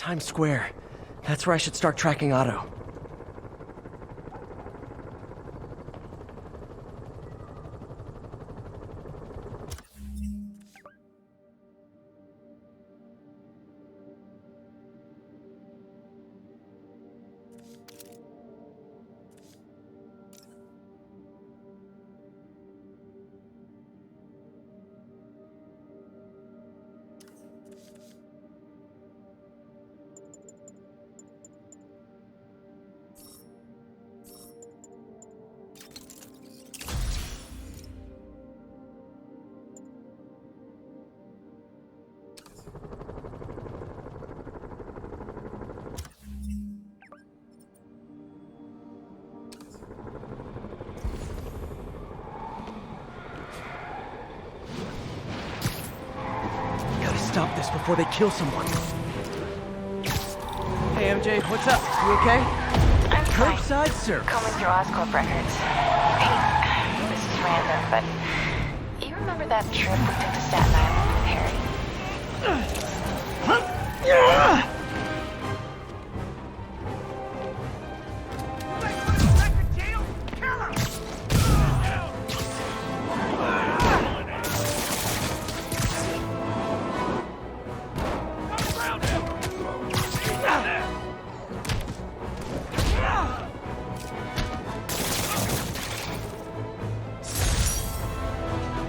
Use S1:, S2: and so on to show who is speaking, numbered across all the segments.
S1: Times Square. That's where I should start tracking Otto. Stop this before they kill someone. Hey, MJ, what's up? You okay?
S2: I'm fine.
S1: Curbside service.
S2: Combing through Oscorp records. Hey, this is random, but you remember that trip we took to Staten Island with Harry?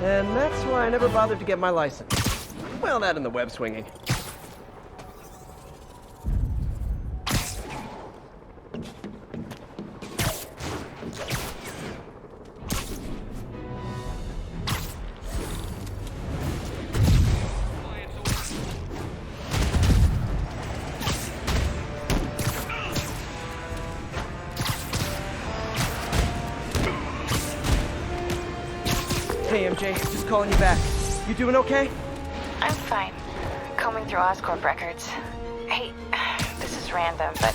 S1: And that's why I never bothered to get my license. Well, that and the web swinging. Hey, MJ, just calling you back. You doing okay?
S2: I'm fine. Combing through Oscorp records. Hey, this is random, but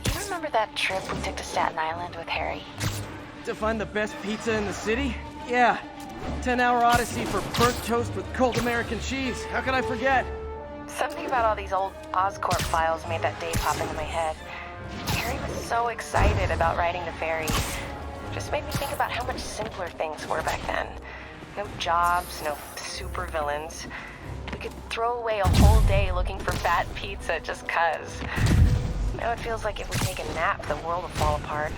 S2: you remember that trip we took to Staten Island with Harry?
S1: To find the best pizza in the city? Yeah. 10-hour odyssey for burnt toast with cold American cheese. How could I forget?
S2: Something about all these old Oscorp files made that day pop into my head. Harry was so excited about riding the ferry. Just made me think about how much simpler things were back then. No jobs, no supervillains. We could throw away a whole day looking for fat pizza just 'cause. Now it feels like if we take a nap, the world will fall apart.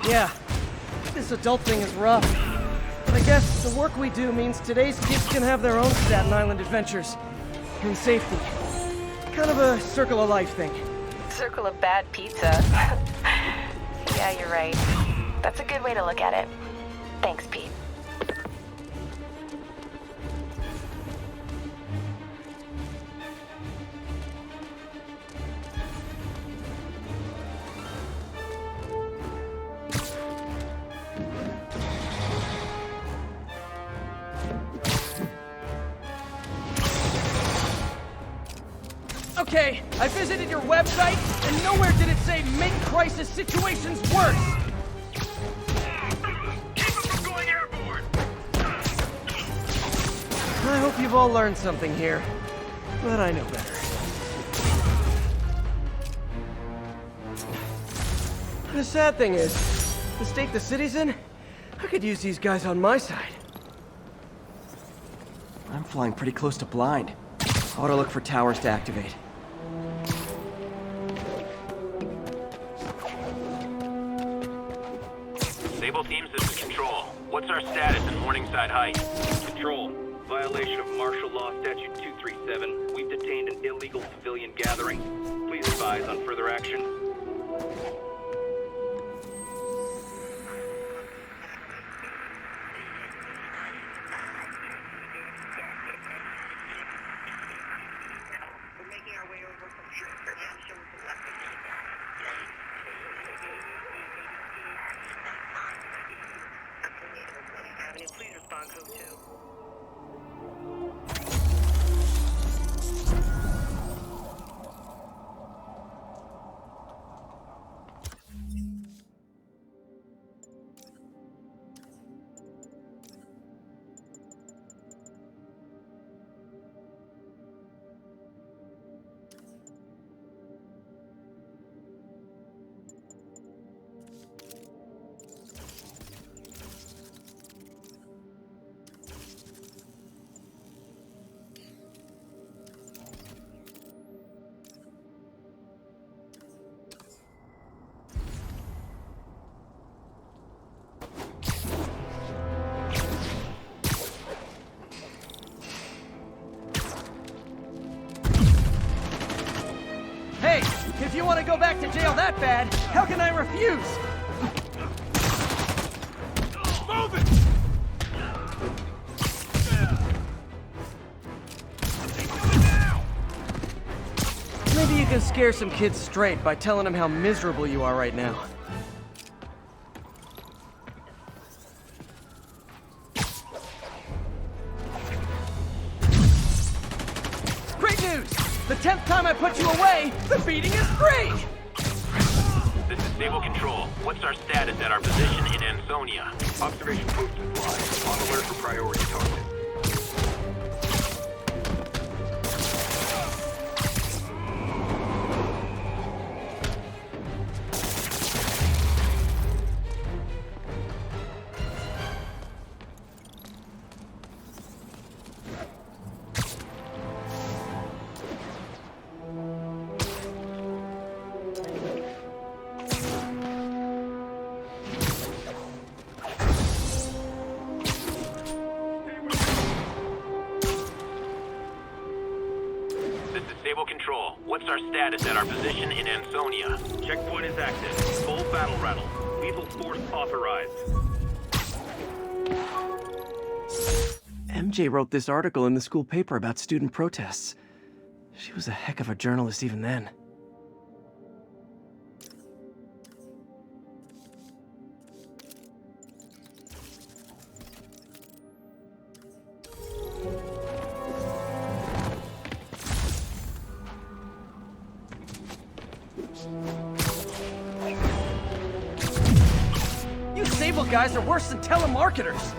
S1: Yeah, this adult thing is rough. But I guess the work we do means today's kids can have their own Staten Island adventures. In safety. Kind of a circle of life thing.
S2: Circle of bad pizza. Yeah, you're right. That's a good way to look at it. Thanks, Pete.
S1: Okay, I visited your website, and nowhere did it say make crisis situations worse. I hope you've all learned something here, but I know better. The sad thing is, the state the city's in, I could use these guys on my side. I'm flying pretty close to blind. I ought to look for towers to activate.
S3: Sable teams, this is Control. What's our status in Morningside Heights?
S4: Control. Violation of Martial Law Statute 237. We've detained an illegal civilian gathering. Please advise on further action.
S5: We're making our way over from Avenue. Please respond, Code 2.
S1: If you want to go back to jail that bad, how can I refuse?
S3: Move it!
S1: Maybe you can scare some kids straight by telling them how miserable you are right now. Great news! The 10th time I put you away, the beating is free!
S3: This is Stable Control. What's our status at our position in Ansonia?
S4: Observation post supplied. On alert for priority target.
S3: Stable Control. What's our status at our position in Ansonia?
S4: Checkpoint is active. Full battle rattle. Lethal force authorized.
S1: MJ wrote this article in the school paper about student protests. She was a heck of a journalist even then. You Sable guys are worse than telemarketers!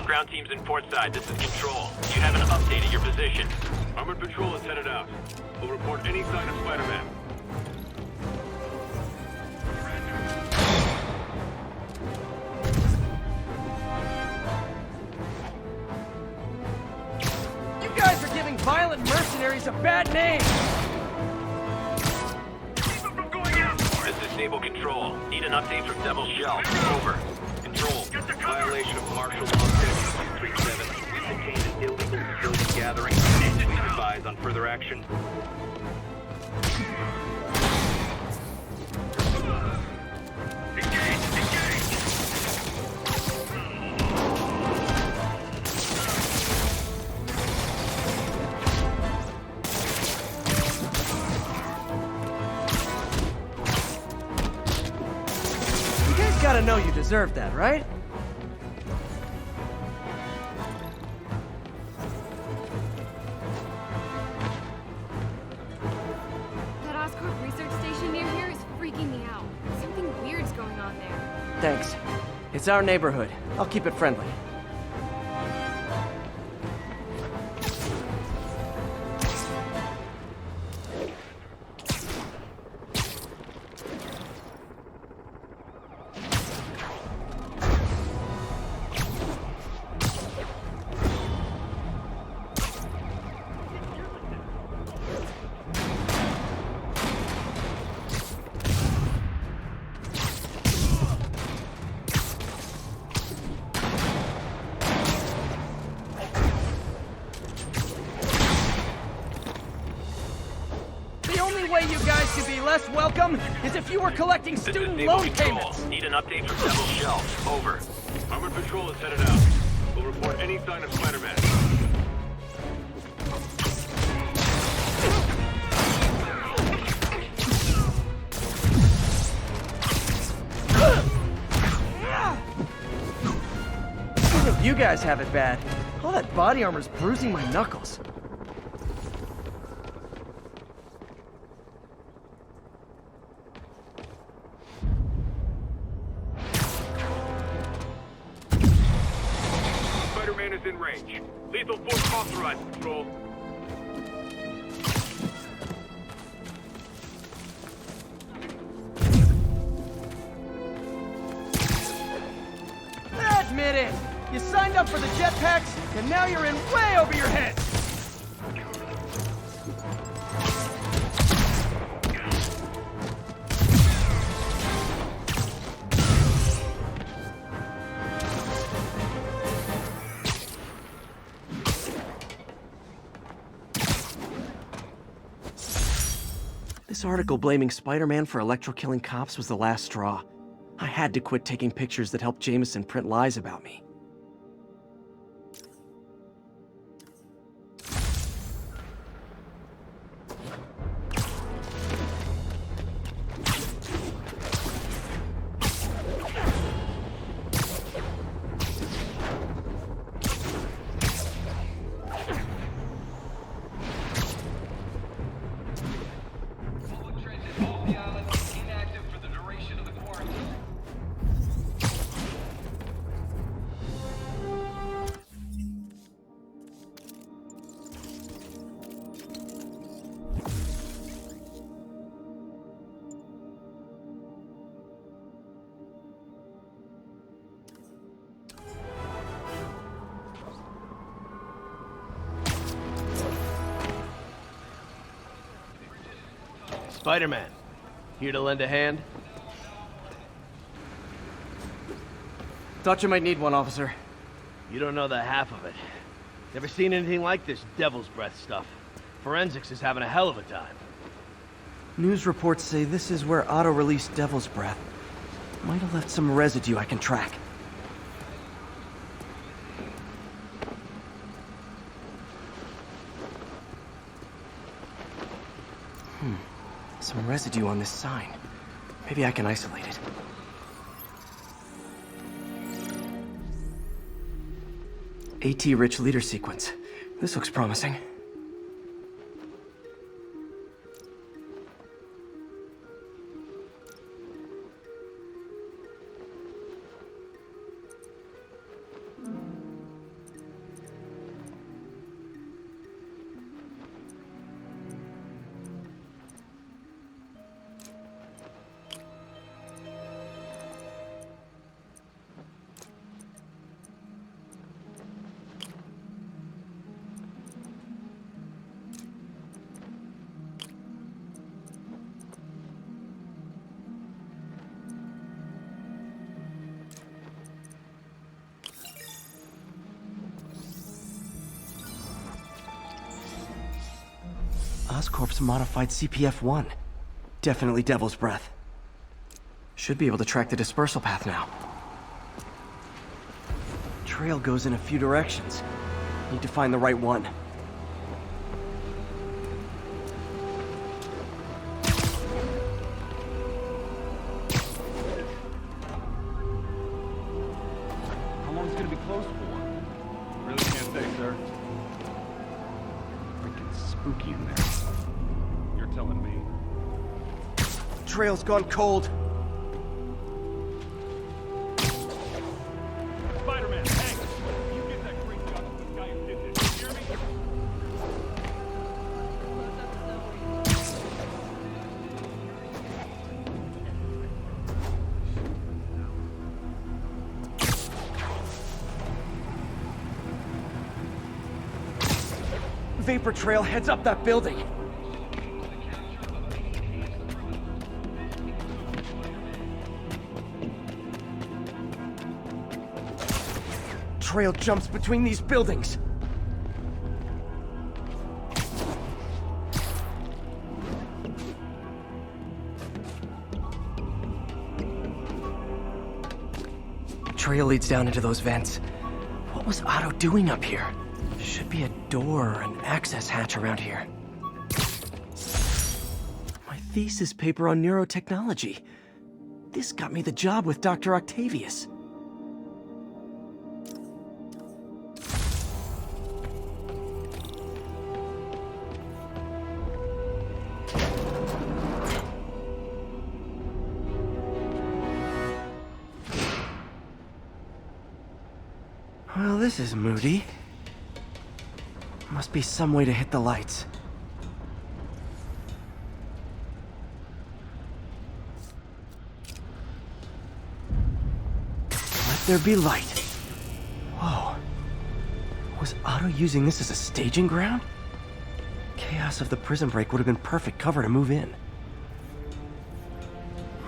S3: Ground team's in port side. This is Control. You haven't updated your position.
S4: Armored patrol is headed out. We'll report any sign of Spider-Man.
S1: You guys are giving violent mercenaries a bad name!
S3: This is Stable Control. Need an update from Devil's Shell. Over.
S4: Control. Violation of martial law statute 237. We've detained an illegal civilian gathering. Please advise on further action.
S1: Gotta know you deserve that, right?
S6: That Oscorp research station near here is freaking me out. Something weird's going on there.
S1: Thanks. It's our neighborhood. I'll keep it friendly. You guys could be less welcome is if you were collecting student loan payments.
S3: Need an update from Devil's Shell. Over.
S4: Armored patrol is headed out. We'll report any sign of Spider-Man.
S1: Even if you guys have it bad, all that body armor's bruising my knuckles.
S4: Spider-Man is in range. Lethal force authorized, Control.
S1: Admit it! You signed up for the jetpacks, and now you're in way over your head! This article blaming Spider-Man for electro-killing cops was the last straw. I had to quit taking pictures that helped Jameson print lies about me.
S7: Spider-Man, here to lend a hand?
S1: Thought you might need one, officer.
S7: You don't know the half of it. Never seen anything like this devil's breath stuff. Forensics is having a hell of a time.
S1: News reports say this is where Otto released Devil's Breath. Might have left some residue I can track. Some residue on this sign. Maybe I can isolate it. AT-rich leader sequence. This looks promising. Oscorp's modified CPF-1. Definitely Devil's Breath. Should be able to track the dispersal path now. Trail goes in a few directions. Need to find the right one.
S8: How long is it gonna be closed for? Really can't say, sir. Freaking spooky in there. You're telling me.
S1: Trail's gone cold.
S8: Spider-Man, Hank! You get that great shot of this guy who did this. You hear me?
S1: Vapor trail heads up that building. Trail jumps between these buildings. Trail leads down into those vents. What was Otto doing up here? Should be a door or an access hatch around here. My thesis paper on neurotechnology. This got me the job with Dr. Octavius. Well, this is moody. Must be some way to hit the lights. Let there be light. Whoa. Was Otto using this as a staging ground? Chaos of the prison break would have been perfect cover to move in.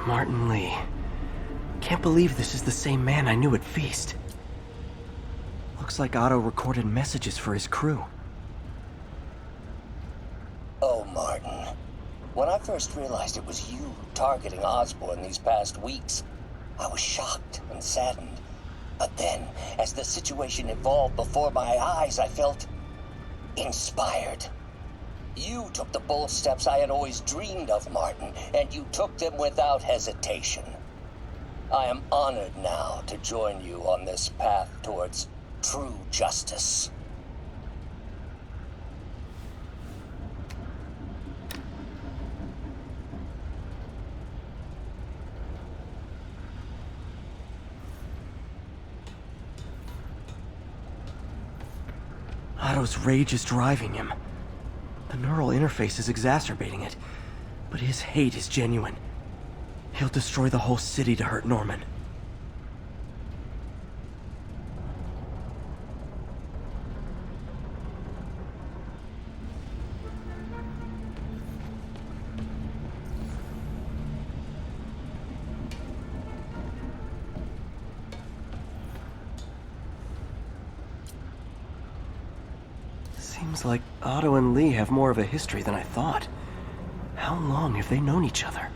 S1: Martin Lee. Can't believe this is the same man I knew at Feast. Looks like Otto recorded messages for his crew.
S9: Oh, Martin. When I first realized it was you targeting Osborn these past weeks, I was shocked and saddened. But then, as the situation evolved before my eyes, I felt inspired. You took the bold steps I had always dreamed of, Martin, and you took them without hesitation. I am honored now to join you on this path towards true justice.
S1: Otto's rage is driving him. The neural interface is exacerbating it, but his hate is genuine. He'll destroy the whole city to hurt Norman. Seems like Otto and Lee have more of a history than I thought. How long have they known each other?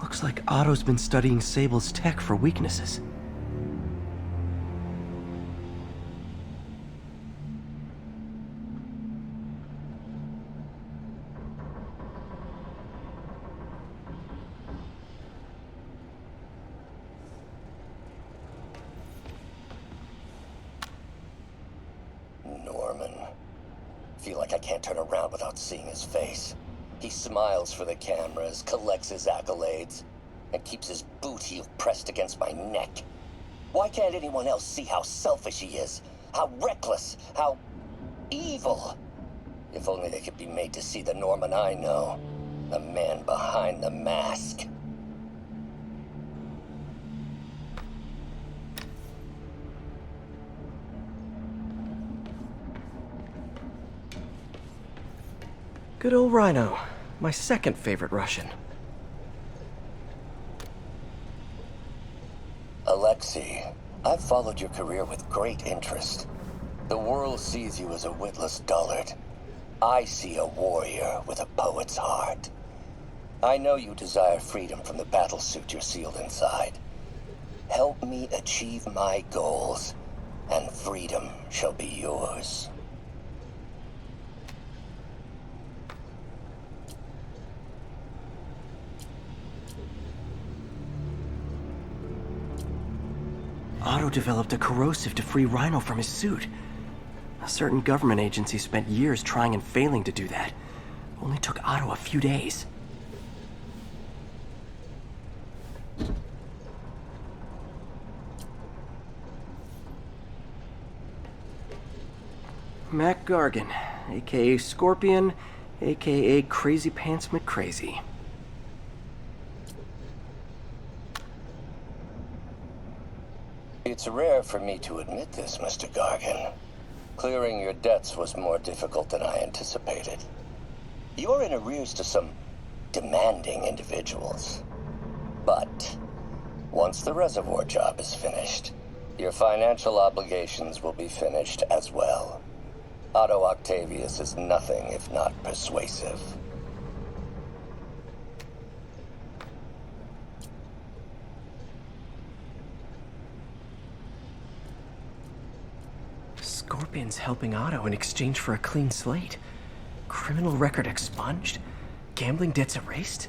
S1: Looks like Otto's been studying Sable's tech for weaknesses.
S9: Norman. Feel like I can't turn around without seeing his face. He smiles for the cameras, collects his accolades, and keeps his boot heel pressed against my neck. Why can't anyone else see how selfish he is? How reckless? How evil? If only they could be made to see the Norman I know. The man behind the mask.
S1: Good old Rhino. My second favorite Russian.
S9: Alexei, I've followed your career with great interest. The world sees you as a witless dullard. I see a warrior with a poet's heart. I know you desire freedom from the battlesuit you're sealed inside. Help me achieve my goals, and freedom shall be yours.
S1: Otto developed a corrosive to free Rhino from his suit. A certain government agency spent years trying and failing to do that. Only took Otto a few days. Mac Gargan, aka Scorpion, aka Crazy Pants McCrazy.
S9: It's rare for me to admit this, Mr. Gargan. Clearing your debts was more difficult than I anticipated. You're in arrears to some demanding individuals. But once the reservoir job is finished, your financial obligations will be finished as well. Otto Octavius is nothing if not persuasive.
S1: Scorpion's helping Otto in exchange for a clean slate. Criminal record expunged? Gambling debts erased?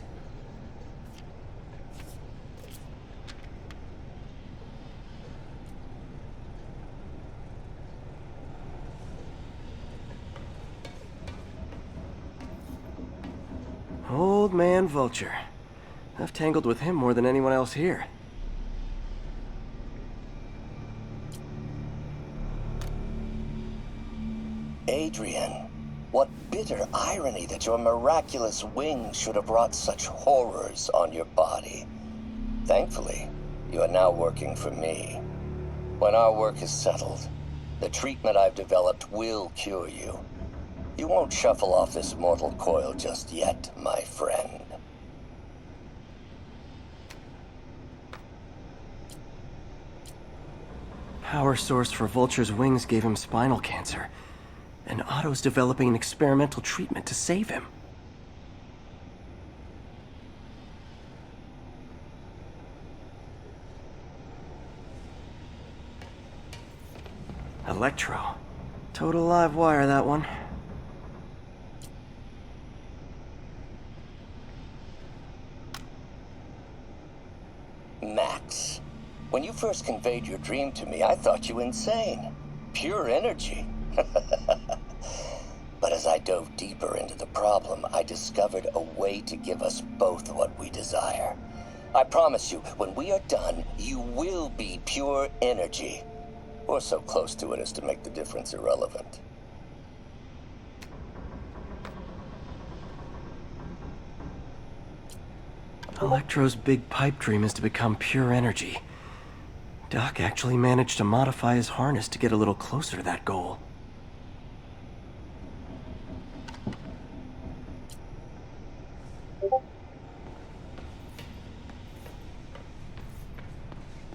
S1: Old man Vulture. I've tangled with him more than anyone else here.
S9: Adrian, what bitter irony that your miraculous wings should have brought such horrors on your body. Thankfully, you are now working for me. When our work is settled, The treatment I've developed will cure you. You won't shuffle off this mortal coil just yet, my friend.
S1: Power source for Vulture's wings gave him spinal cancer, and Otto's developing an experimental treatment to save him. Electro. Total live wire, that one.
S9: Max, when you first conveyed your dream to me, I thought you insane. Pure energy. But as I dove deeper into the problem, I discovered a way to give us both what we desire. I promise you, when we are done, you will be pure energy. Or so close to it as to make the difference irrelevant.
S1: Electro's big pipe dream is to become pure energy. Doc actually managed to modify his harness to get a little closer to that goal.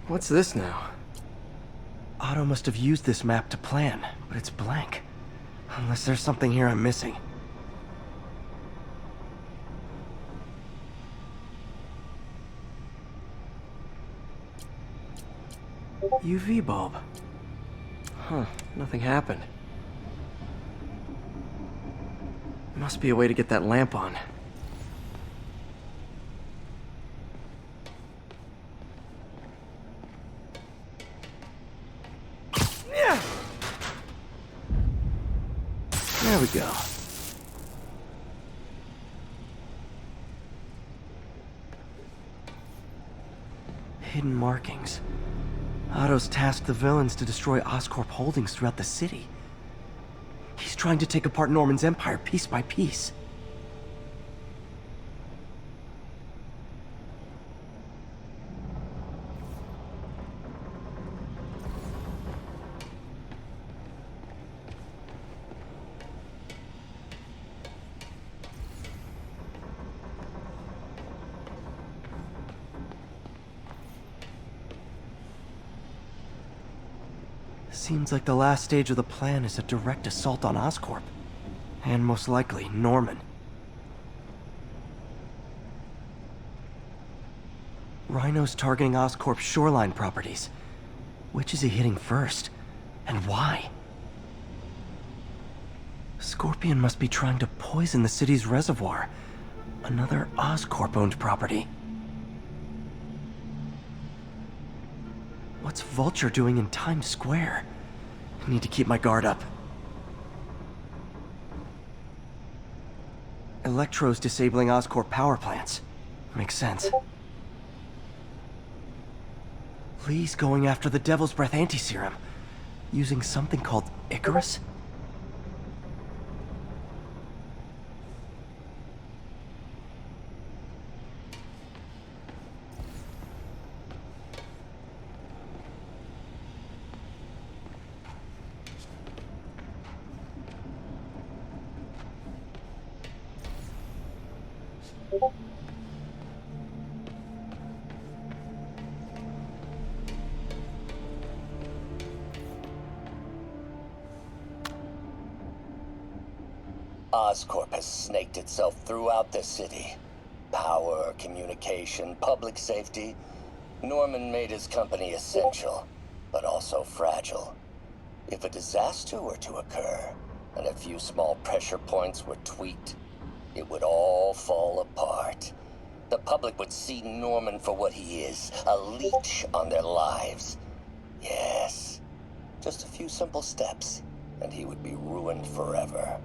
S1: What's this now? Otto must have used this map to plan, but it's blank. Unless there's something here I'm missing. UV bulb. Huh, nothing happened. Must be a way to get that lamp on. Yeah! There we go. Hidden markings. Otto's tasked the villains to destroy Oscorp holdings throughout the city. He's trying to take apart Norman's empire piece by piece. Seems like the last stage of the plan is a direct assault on Oscorp. And most likely, Norman. Rhino's targeting Oscorp's shoreline properties. Which is he hitting first? And why? Scorpion must be trying to poison the city's reservoir. Another Oscorp-owned property. What's Vulture doing in Times Square? I need to keep my guard up. Electro's disabling Oscorp power plants. Makes sense. Lee's going after the Devil's Breath anti-serum, using something called Icarus?
S9: Oscorp has snaked itself throughout the city. Power, communication, public safety. Norman made his company essential, but also fragile. If a disaster were to occur, and a few small pressure points were tweaked, it would all fall apart. The public would see Norman for what he is, a leech on their lives. Yes, just a few simple steps, and he would be ruined forever.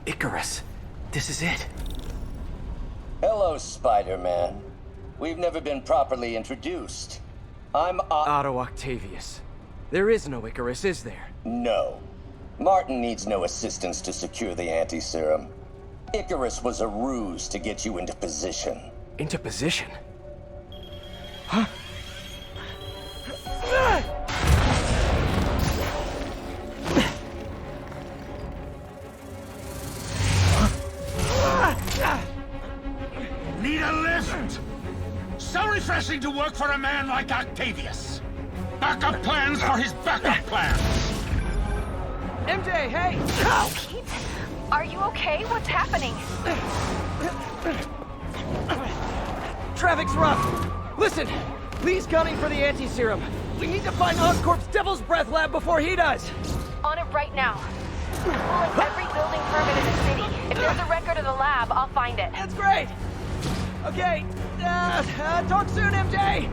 S1: Icarus. This is it.
S9: Hello, Spider-Man. We've never been properly introduced. I'm
S1: Otto Octavius. There is no Icarus, is there?
S9: No. Martin needs no assistance to secure the anti-serum. Icarus was a ruse to get you into position.
S1: Into position? Huh?
S10: Need a lift? So refreshing to work for a man like Octavius. Backup plans for his backup plans.
S1: MJ, hey!
S2: Pete, are you okay? What's happening?
S1: Traffic's rough. Listen, Lee's gunning for the anti-serum. We need to find Oscorp's Devil's Breath lab before he does.
S2: On it right now. Pulling every building permit in the city. If there's a record of the lab, I'll find it.
S1: That's great. Okay, talk soon, MJ.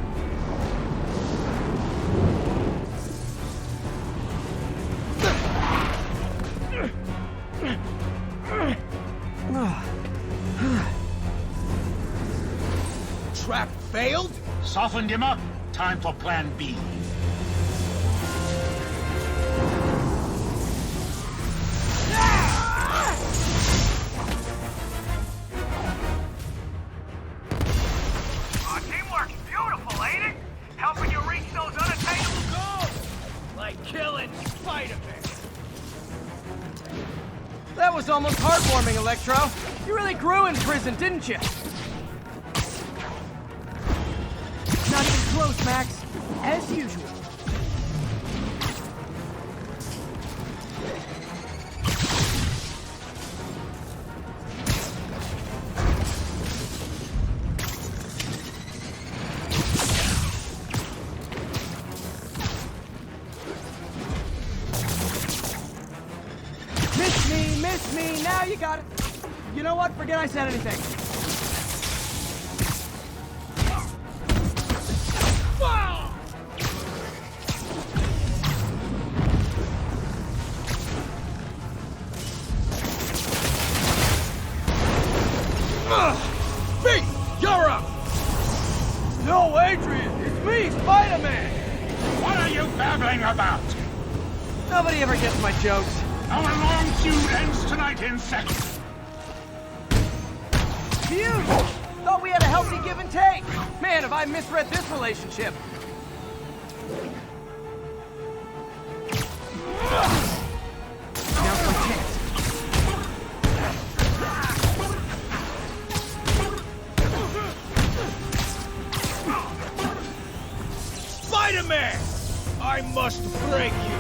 S10: Trap failed? Softened him up. Time for plan B.
S8: Teamwork's beautiful, ain't it? Helping you reach those unattainable goals. Like killing Spiderman.
S1: That was almost heartwarming, Electro. You really grew in prison, didn't you? Not even close, Max. As usual. Miss me, now you got it. You know what? Forget I said anything.
S10: Pete, you're up!
S1: No, Adrian, it's me, Spider-Man.
S10: What are you babbling about?
S1: Nobody ever gets my jokes.
S10: Our long feud ends tonight in seconds.
S1: Phew! Thought we had a healthy give and take. Man, have I misread this relationship. Now's my chance.
S10: Spider-Man! I must break you.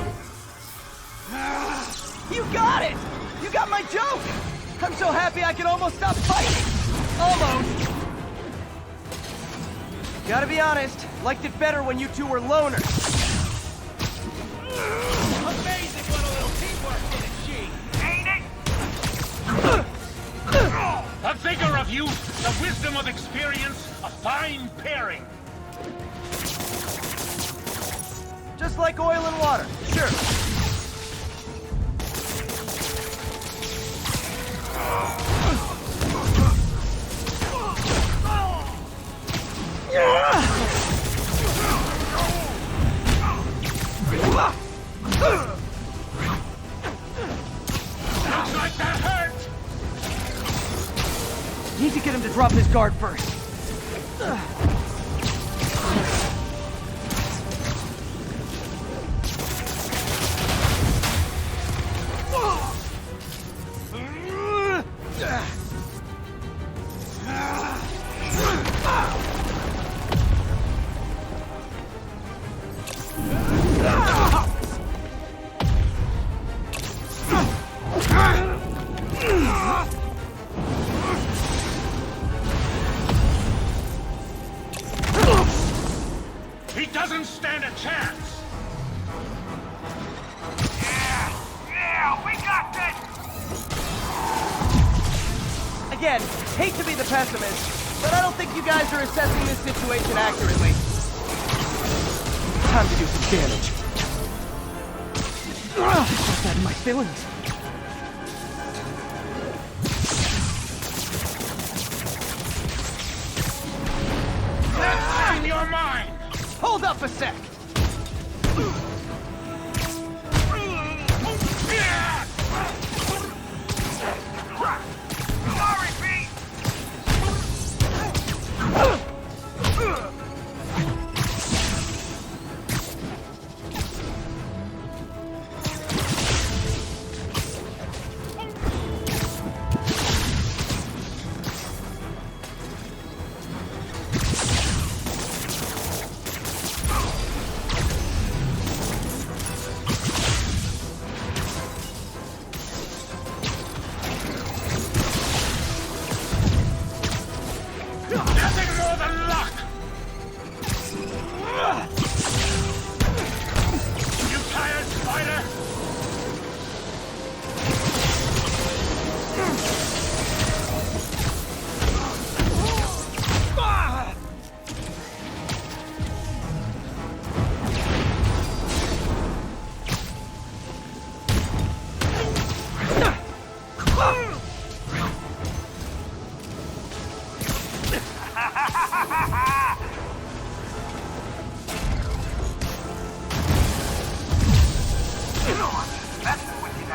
S1: You got it! You got my joke! I'm so happy I can almost stop fighting! Almost! Gotta be honest, liked it better when you two were loners.
S8: Amazing what a little teamwork can achieve, ain't it?
S10: The vigor of youth, the wisdom of experience, a fine pairing.
S1: Just like oil and water, sure.
S10: Looks like that hurt.
S1: Need to get him to drop his guard first.
S10: He doesn't stand a chance.
S8: Yeah, we got this.
S1: Again, hate to be the pessimist, but I don't think you guys are assessing this situation accurately. Time to do some damage. Got that in my feelings.
S10: Let's find your mind.
S1: Hold up a sec!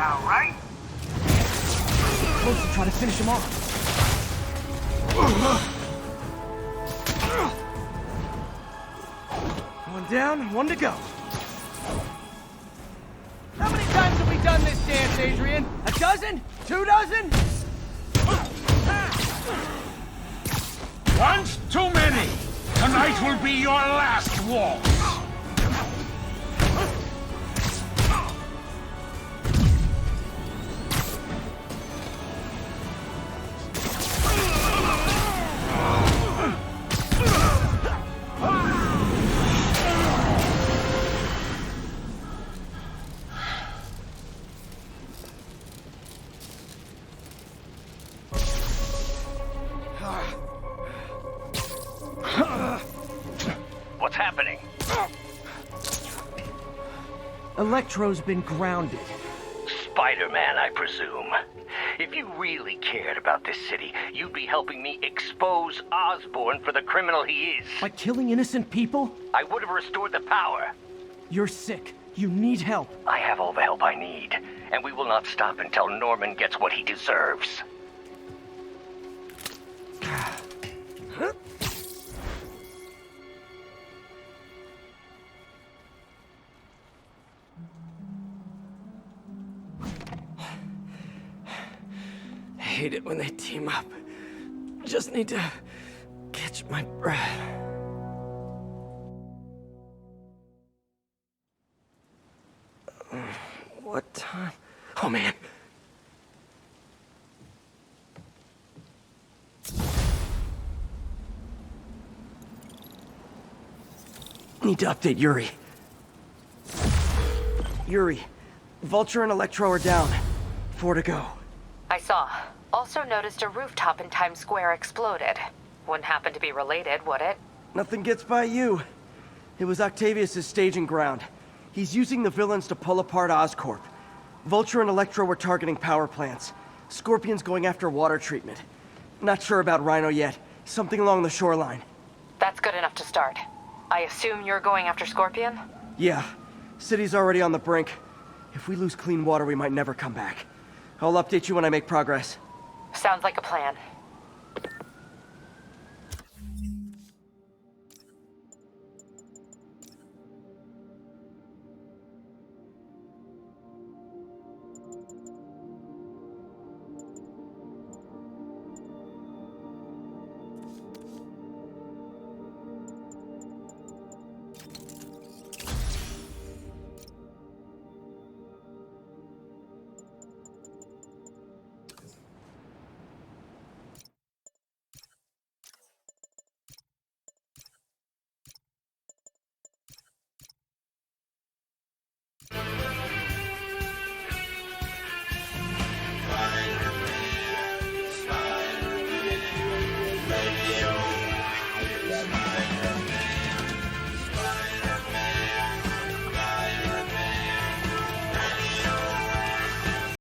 S8: now, right?
S1: Supposed to try to finish him off. One down, one to go. How many times have we done this dance, Adrian? A dozen? 2 dozen?
S10: Once too many. Tonight will be your last waltz.
S8: What's happening?
S1: Electro's been grounded.
S8: Spider-Man, I presume. If you really cared about this city, you'd be helping me expose Osborn for the criminal he is.
S1: By killing innocent people?
S8: I would have restored the power.
S1: You're sick. You need help.
S8: I have all the help I need, and we will not stop until Norman gets what he deserves.
S1: I hate it when they team up. Just need to catch my breath. What time? Oh, man. Need to update Yuri. Yuri, Vulture and Electro are down. 4 to go.
S2: I saw. Also noticed a rooftop in Times Square exploded. Wouldn't happen to be related, would it?
S1: Nothing gets by you. It was Octavius' staging ground. He's using the villains to pull apart Oscorp. Vulture and Electro were targeting power plants. Scorpion's going after water treatment. Not sure about Rhino yet. Something along the shoreline.
S2: That's good enough to start. I assume you're going after Scorpion?
S1: Yeah. City's already on the brink. If we lose clean water, we might never come back. I'll update you when I make progress.
S2: Sounds like a plan.